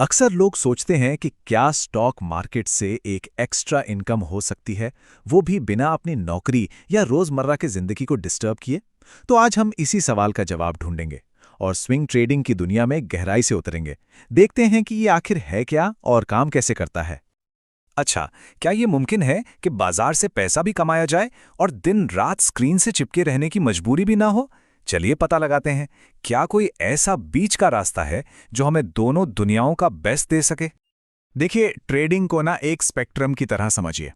अक्सर लोग सोचते हैं कि क्या स्टॉक मार्केट से एक एक्स्ट्रा इनकम हो सकती है, वो भी बिना अपनी नौकरी या रोजमर्रा की जिंदगी को डिस्टर्ब किए। तो आज हम इसी सवाल का जवाब ढूंढेंगे और स्विंग ट्रेडिंग की दुनिया में गहराई से उतरेंगे। देखते हैं कि ये आखिर है क्या और काम कैसे करता है। अच्छा, क्या ये मुमकिन है कि बाजार से पैसा भी कमाया जाए और दिन रात स्क्रीन से चिपके रहने की मजबूरी भी ना हो? चलिए पता लगाते हैं, क्या कोई ऐसा बीच का रास्ता है जो हमें दोनों दुनियाओं का बेस्ट दे सके? देखिए, ट्रेडिंग को ना एक स्पेक्ट्रम की तरह समझिए।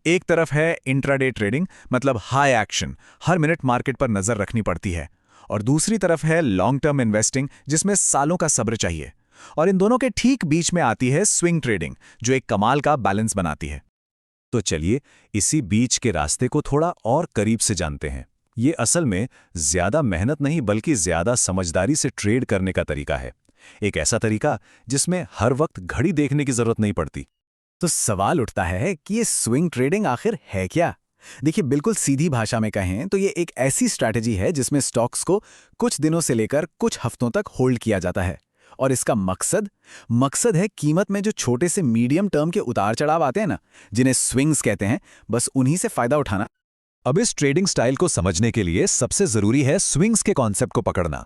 एक तरफ है इंट्राडे ट्रेडिंग, मतलब हाई एक्शन, हर मिनट मार्केट पर नजर रखनी पड़ती है। और दूसरी तरफ है लॉन्ग टर्म इन्वेस्टिंग, जिसमें सालों का सब्र चाहिए। और इन दोनों के ठीक बीच में आती है स्विंग ट्रेडिंग, जो एक कमाल का बैलेंस बनाती है। तो चलिए इसी बीच के रास्ते को थोड़ा और करीब से जानते हैं। ये असल में ज्यादा मेहनत नहीं बल्कि ज्यादा समझदारी से ट्रेड करने का तरीका है। एक ऐसा तरीका जिसमें हर वक्त घड़ी देखने की जरूरत नहीं पड़ती। तो सवाल उठता है कि ये स्विंग ट्रेडिंग आखिर है क्या। देखिए, बिल्कुल सीधी भाषा में कहें तो ये एक ऐसी स्ट्रैटेजी है जिसमें स्टॉक्स को कुछ दिनों से लेकर कुछ हफ्तों तक होल्ड किया जाता है। और इसका मकसद है कीमत में जो छोटे से मीडियम टर्म के उतार चढ़ाव आते हैं ना, जिन्हें स्विंग्स कहते हैं, बस उन्हीं से फायदा उठाना। अब इस ट्रेडिंग स्टाइल को समझने के लिए सबसे जरूरी है स्विंग्स के कॉन्सेप्ट को पकड़ना।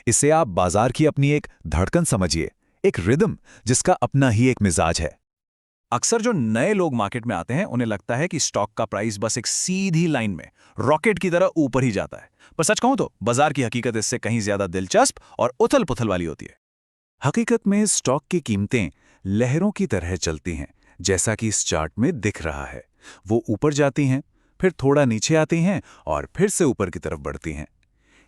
इसे आप बाजार की अपनी एक धड़कन समझिए, एक रिदम जिसका अपना ही एक मिजाज है। अक्सर जो नए लोग मार्केट में आते हैं उन्हें लगता है कि स्टॉक का प्राइस बस एक सीधी लाइन में रॉकेट की तरह ऊपर ही जाता है। पर सच कहूं तो बाजार की हकीकत इससे कहीं ज्यादा दिलचस्प और उथल पुथल वाली होती है। हकीकत में स्टॉक की कीमतें लहरों की तरह चलती हैं, जैसा कि इस चार्ट में दिख रहा है। वो ऊपर जाती हैं, फिर थोड़ा नीचे आती हैं और फिर से ऊपर की तरफ बढ़ती हैं।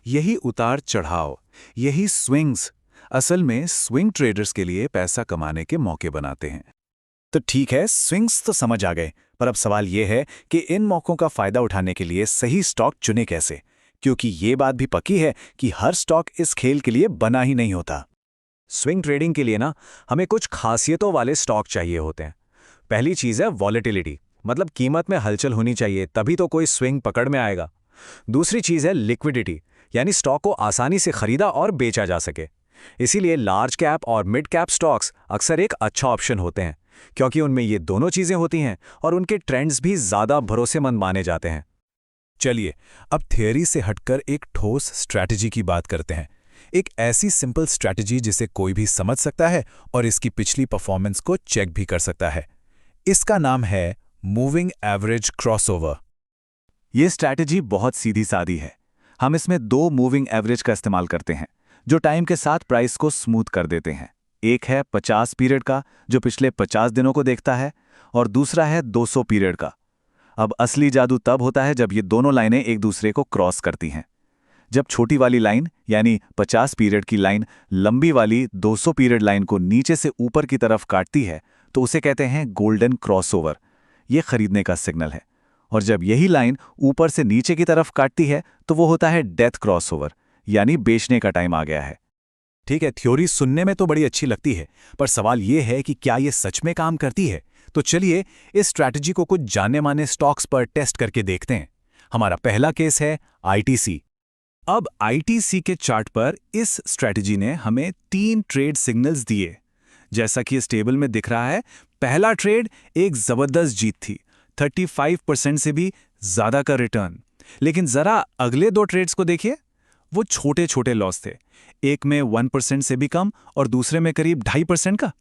यही उतार चढ़ाव, यही स्विंग्स असल में स्विंग ट्रेडर्स के लिए पैसा कमाने के मौके बनाते हैं। तो ठीक है, स्विंग्स तो समझ आ गए, पर अब सवाल यह है कि इन मौकों का फायदा उठाने के लिए सही स्टॉक चुने कैसे, क्योंकि ये बात भी पक्की है कि हर स्टॉक इस खेल के लिए बना ही नहीं होता। स्विंग ट्रेडिंग के लिए ना हमें कुछ खासियतों वाले स्टॉक चाहिए होते हैं। पहली चीज है वॉलेटिलिटी, मतलब कीमत में हलचल होनी चाहिए, तभी तो कोई स्विंग पकड़ में आएगा। दूसरी चीज है लिक्विडिटी, यानी स्टॉक को आसानी से खरीदा और बेचा जा सके। इसीलिए लार्ज कैप और मिड कैप स्टॉक्स अक्सर एक अच्छा ऑप्शन होते हैं, क्योंकि उनमें ये दोनों चीजें होती हैं और उनके ट्रेंड्स भी ज्यादा भरोसेमंद माने जाते हैं। चलिए अब थियरी से हटकर एक ठोस स्ट्रैटेजी की बात करते हैं। एक ऐसी सिंपल स्ट्रैटेजी जिसे कोई भी समझ सकता है और इसकी पिछली परफॉर्मेंस को चेक भी कर सकता है। इसका नाम है मूविंग एवरेज क्रॉसओवर। ये स्ट्रैटेजी बहुत सीधी सादी है। हम इसमें दो मूविंग एवरेज का इस्तेमाल करते हैं, जो टाइम के साथ प्राइस को स्मूथ कर देते हैं। एक है 50 पीरियड का, जो पिछले 50 दिनों को देखता है, और दूसरा है 200 पीरियड का। अब असली जादू तब होता है जब ये दोनों लाइनें एक दूसरे को क्रॉस करती हैं। जब छोटी वाली लाइन यानी 50 पीरियड की लाइन लंबी वाली 200 पीरियड लाइन को नीचे से ऊपर की तरफ काटती है, तो उसे कहते हैं गोल्डन क्रॉसओवर। ये खरीदने का सिग्नल है। और जब यही लाइन ऊपर से नीचे की तरफ काटती है, तो वो होता है डेथ क्रॉसओवर, यानी बेचने का टाइम आ गया है। ठीक है, थ्योरी सुनने में तो बड़ी अच्छी लगती है, पर सवाल यह है कि क्या ये सच में काम करती है? तो चलिए इस स्ट्रैटेजी को कुछ जाने माने स्टॉक्स पर टेस्ट करके देखते हैं। हमारा पहला केस है आईटीसी। अब आईटीसी के चार्ट पर इस स्ट्रैटेजी ने हमें 3 ट्रेड सिग्नल्स दिए। जैसा कि इस टेबल में दिख रहा है, पहला ट्रेड एक जबरदस्त जीत थी, 35% से भी ज्यादा का रिटर्न। लेकिन जरा अगले 2 ट्रेड्स को देखिए, वो छोटे छोटे लॉस थे। एक में 1% से भी कम और दूसरे में करीब 2.5% का।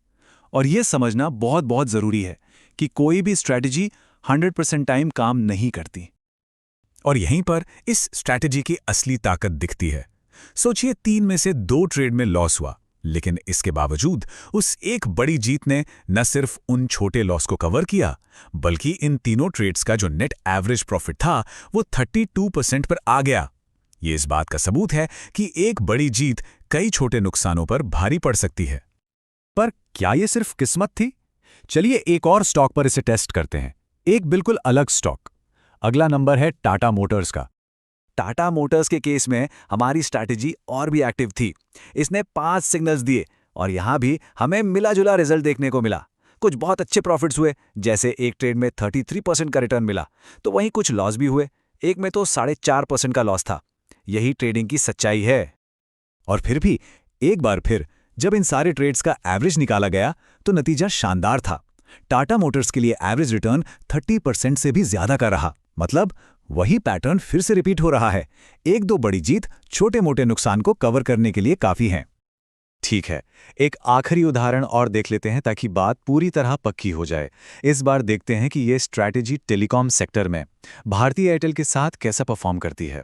और यह समझना बहुत बहुत जरूरी है कि कोई भी स्ट्रैटेजी 100% टाइम काम नहीं करती। और यहीं पर इस स्ट्रैटेजी की असली ताकत दिखती है। सोचिए 3 में से 2 ट्रेड में लॉस हुआ, लेकिन इसके बावजूद उस एक बड़ी जीत ने न सिर्फ उन छोटे लॉस को कवर किया, बल्कि इन तीनों ट्रेड्स का जो नेट एवरेज प्रॉफिट था वो 32% पर आ गया। ये इस बात का सबूत है कि एक बड़ी जीत कई छोटे नुकसानों पर भारी पड़ सकती है। पर क्या ये सिर्फ किस्मत थी? चलिए एक और स्टॉक पर इसे टेस्ट करते हैं, एक बिल्कुल अलग स्टॉक। अगला नंबर है टाटा मोटर्स का। टाटा मोटर्स के केस में हमारी स्ट्रैटेजी और भी एक्टिव थी। इसने 5 सिग्नल्स दिए और यहां भी हमें मिला जुला रिजल्ट देखने को मिला। कुछ बहुत अच्छे प्रॉफिट्स हुए, जैसे एक ट्रेड में 33% का रिटर्न मिला, तो वहीं कुछ लॉस भी हुए। एक में तो 4.5% का लॉस था। यही ट्रेडिंग की सच्चाई है। और फिर भी एक बार फिर जब इन सारे ट्रेड्स का एवरेज निकाला गया तो नतीजा शानदार था। टाटा मोटर्स के लिए एवरेज रिटर्न 30% से भी ज्यादा का रहा। मतलब वही पैटर्न फिर से रिपीट हो रहा है। एक दो बड़ी जीत छोटे मोटे नुकसान को कवर करने के लिए काफी हैं। ठीक है, एक आखिरी उदाहरण और देख लेते हैं ताकि बात पूरी तरह पक्की हो जाए। इस बार देखते हैं कि ये स्ट्रैटेजी टेलीकॉम सेक्टर में भारती एयरटेल के साथ कैसा परफॉर्म करती है।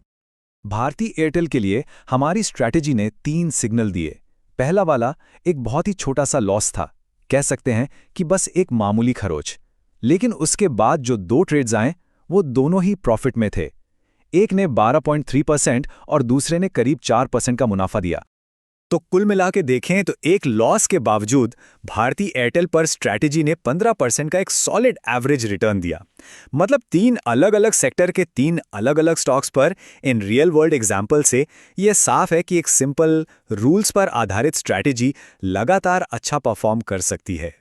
भारती एयरटेल के लिए हमारी स्ट्रैटेजी ने 3 सिग्नल दिए। पहला वाला एक बहुत ही छोटा सा लॉस था, कह सकते हैं कि बस एक मामूली खरोच। लेकिन उसके बाद जो 2 ट्रेड्स आए वो दोनों ही प्रॉफिट में थे। एक ने 12.3% और दूसरे ने करीब 4% का मुनाफा दिया। तो कुल मिला के देखें तो एक लॉस के बावजूद भारती एयरटेल पर स्ट्रैटेजी ने 15% का एक सॉलिड एवरेज रिटर्न दिया। मतलब 3 अलग अलग सेक्टर के 3 अलग अलग स्टॉक्स पर इन रियल वर्ल्ड एग्जाम्पल से यह साफ है कि एक सिंपल रूल्स पर आधारित स्ट्रैटेजी लगातार अच्छा परफॉर्म कर सकती है।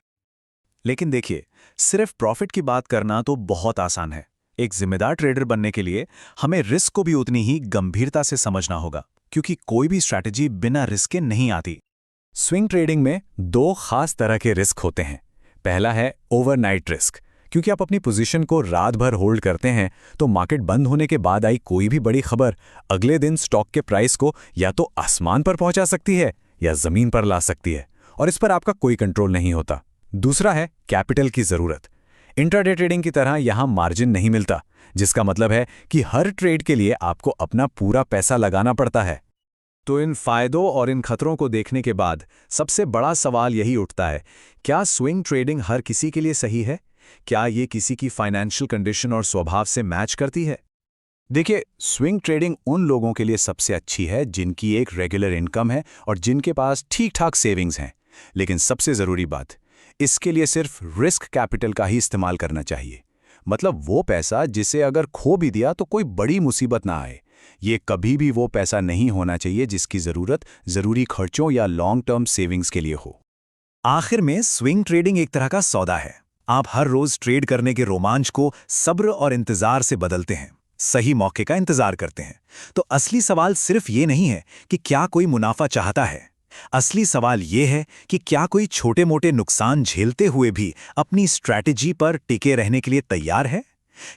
लेकिन देखिए, सिर्फ प्रॉफिट की बात करना तो बहुत आसान है। एक जिम्मेदार ट्रेडर बनने के लिए हमें रिस्क को भी उतनी ही गंभीरता से समझना होगा, क्योंकि कोई भी स्ट्रैटेजी बिना रिस्क के नहीं आती। स्विंग ट्रेडिंग में 2 खास तरह के रिस्क होते हैं। पहला है ओवरनाइट रिस्क, क्योंकि आप अपनी पोजीशन को रात भर होल्ड करते हैं तो मार्केट बंद होने के बाद आई कोई भी बड़ी खबर अगले दिन स्टॉक के प्राइस को या तो आसमान पर पहुंचा सकती है या जमीन पर ला सकती है, और इस पर आपका कोई कंट्रोल नहीं होता। दूसरा है कैपिटल की जरूरत। इंट्राडे ट्रेडिंग की तरह यहां मार्जिन नहीं मिलता, जिसका मतलब है कि हर ट्रेड के लिए आपको अपना पूरा पैसा लगाना पड़ता है। तो इन फायदों और इन खतरों को देखने के बाद सबसे बड़ा सवाल यही उठता है, क्या स्विंग ट्रेडिंग हर किसी के लिए सही है? क्या ये किसी की फाइनेंशियल कंडीशन और स्वभाव से मैच करती है? देखिए, स्विंग ट्रेडिंग उन लोगों के लिए सबसे अच्छी है जिनकी एक रेगुलर इनकम है और जिनके पास ठीक ठाक सेविंग्स हैं। लेकिन सबसे ज़रूरी बात, इसके लिए सिर्फ रिस्क कैपिटल का ही इस्तेमाल करना चाहिए। मतलब वो पैसा जिसे अगर खो भी दिया तो कोई बड़ी मुसीबत ना आए। ये कभी भी वो पैसा नहीं होना चाहिए जिसकी ज़रूरत ज़रूरी खर्चों या लॉन्ग टर्म सेविंग्स के लिए हो। आखिर में स्विंग ट्रेडिंग एक तरह का सौदा है। आप हर रोज ट्रेड करने के रोमांच को सब्र और इंतजार से बदलते हैं, सही मौके का इंतजार करते हैं। तो असली सवाल सिर्फ ये नहीं है कि क्या कोई मुनाफा चाहता है। असली सवाल ये है कि क्या कोई छोटे मोटे नुकसान झेलते हुए भी अपनी स्ट्रैटेजी पर टिके रहने के लिए तैयार है?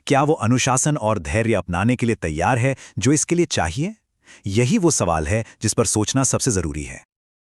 क्या वो अनुशासन और धैर्य अपनाने के लिए तैयार है जो इसके लिए चाहिए? यही वो सवाल है जिस पर सोचना सबसे जरूरी है।